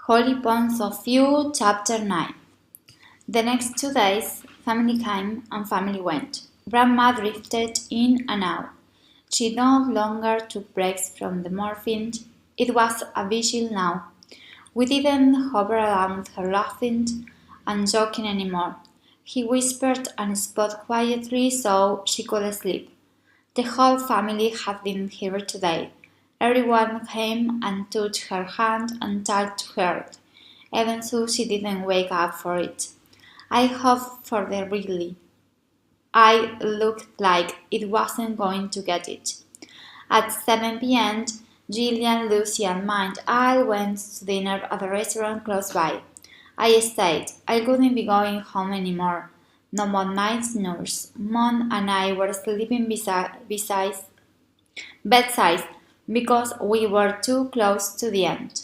Holy Ponds of View, Chapter 9. The next 2 days, family came and family went. Grandma drifted in and out. She no longer took breaks from the morphine. It was a vigil now. We didn't hover around her laughing and joking anymore. He whispered and spoke quietly so she could sleep. The whole family had been here today. Everyone came and touched her hand and talked to her, even though she didn't wake up for it. I hoped for the really. I looked like it wasn't going to get it. At 7 p.m., Gillian, Lucy, and Mind all went to dinner at a restaurant close by. I stayed. I couldn't be going home anymore. No more nights, nurse. Mom and I were sleeping bedside because we were too close to the end.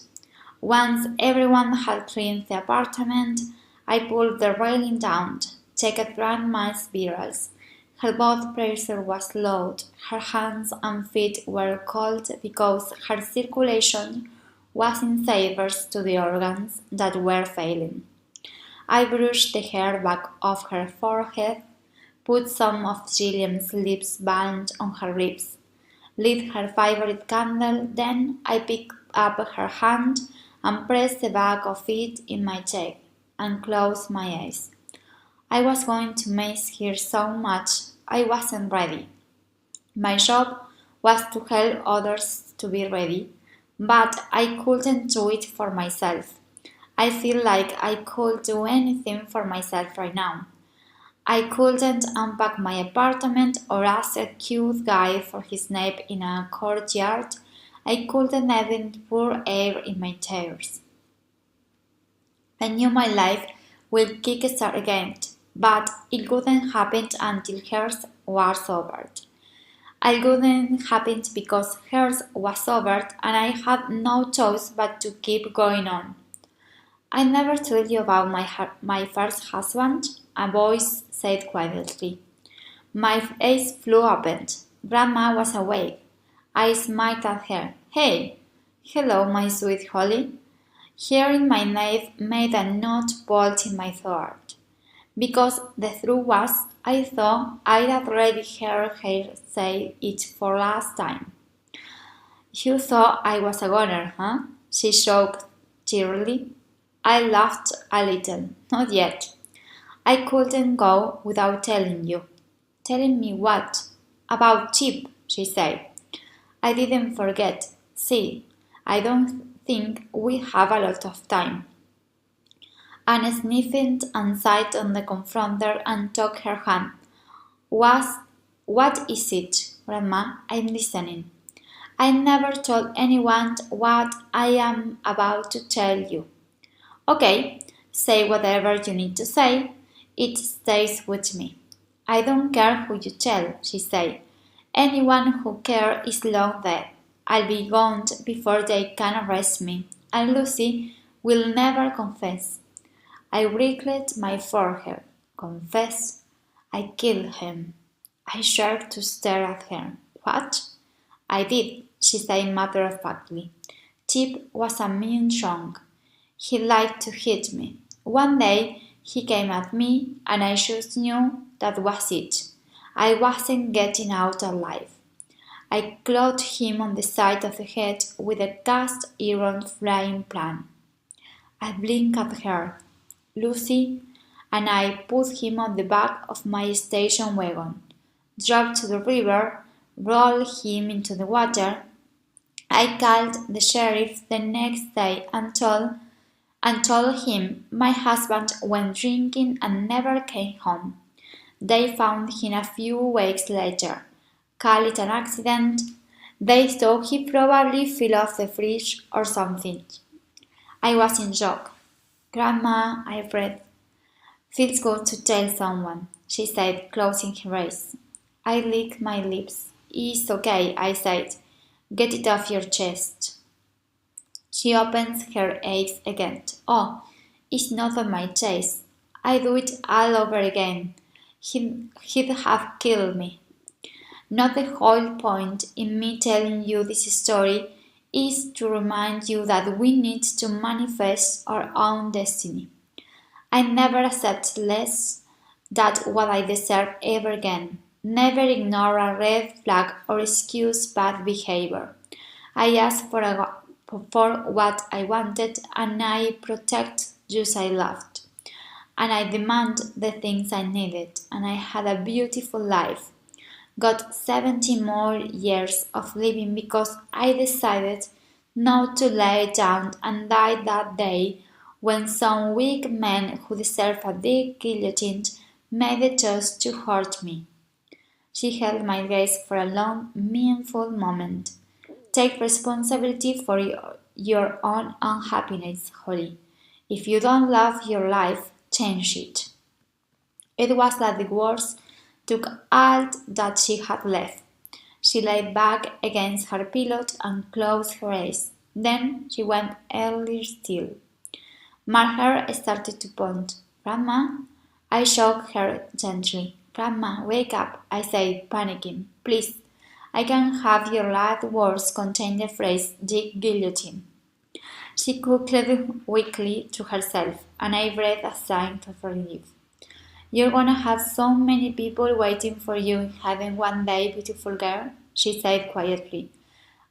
Once everyone had cleaned the apartment, I pulled the railing down, checked Grandma's vitals. Her blood pressure was low, her hands and feet were cold because her circulation was in favors to the organs that were failing. I brushed the hair back off her forehead, put some of Gillian's lip balm on her lips, lit her favorite candle, then I picked up her hand and pressed the back of it in my cheek and closed my eyes. I was going to miss her so much, I wasn't ready. My job was to help others to be ready, but I couldn't do it for myself. I feel like I could do anything for myself right now. I couldn't unpack my apartment or ask a cute guy for his nap in a courtyard. I couldn't even pour air in my tears. I knew my life would kickstart again, but it wouldn't happen until hers was over. It wouldn't happen because hers was over and I had no choice but to keep going on. I never told you about my first husband, a voice said quietly. My face flew open. Grandma was awake. I smiled at her. Hey! Hello, my sweet Holly. Hearing my name made a knot bolt in my throat. Because the truth was, I thought I'd already heard her say it for last time. You thought I was a goner, huh? She joked cheerily. I laughed a little. Not yet. I couldn't go without telling you. Telling me what? About Chip, she said. I didn't forget. See, I don't think we have a lot of time. Anne sniffed and sat on the confronter and took her hand. What is it, Grandma? I'm listening. I never told anyone what I am about to tell you. Okay, say whatever you need to say. It stays with me. I don't care who you tell, she said. Anyone who cares is long dead. I'll be gone before they can arrest me, and Lucy will never confess. I wrinkled my forehead. Confess? I killed him. I started to stare at her. What? I did, she said matter-of-factly. Chip was a mean chunk. He liked to hit me. One day he came at me and I just knew that was it. I wasn't getting out alive. I clawed him on the side of the head with a cast iron frying pan. I blinked at her, Lucy, and I put him on the back of my station wagon, drove to the river, rolled him into the water. I called the sheriff the next day and told him my husband went drinking and never came home. They found him a few weeks later. Call it an accident. They thought he probably fell off the fridge or something. I was in shock. Grandma, I read. Feels good to tell someone, she said, closing her eyes. I licked my lips. It's okay, I said. Get it off your chest. She opens her eyes again. Oh, it's not on my chest. I do it all over again. He'd have killed me. Not the whole point in me telling you this story is to remind you that we need to manifest our own destiny. I never accept less than what I deserve ever again. Never ignore a red flag or excuse bad behavior. I asked for what I wanted and I protect those I loved. And I demand the things I needed and I had a beautiful life. Got 70 more years of living because I decided not to lay down and die that day when some weak men who deserve a big guillotine made the choice to hurt me. She held my gaze for a long, meaningful moment. Take responsibility for your own unhappiness, Holly. If you don't love your life, change it. It was like the words took all that she had left. She lay back against her pillow and closed her eyes. Then she went earlier still. My heart started to pound. Grandma? I shook her gently. Grandma, wake up, I said, panicking. Please, I can have your last words contain the phrase guillotine. She chuckled weakly to herself, and I breathed a sigh of relief. You're gonna have so many people waiting for you in heaven one day, beautiful girl, she said quietly.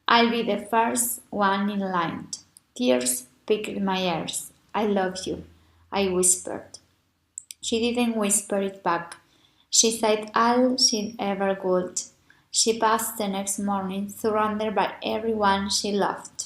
I'll be the first one in line. Tears pricked my ears. I love you, I whispered. She didn't whisper it back. She said all she ever would. She passed the next morning surrounded by everyone she loved.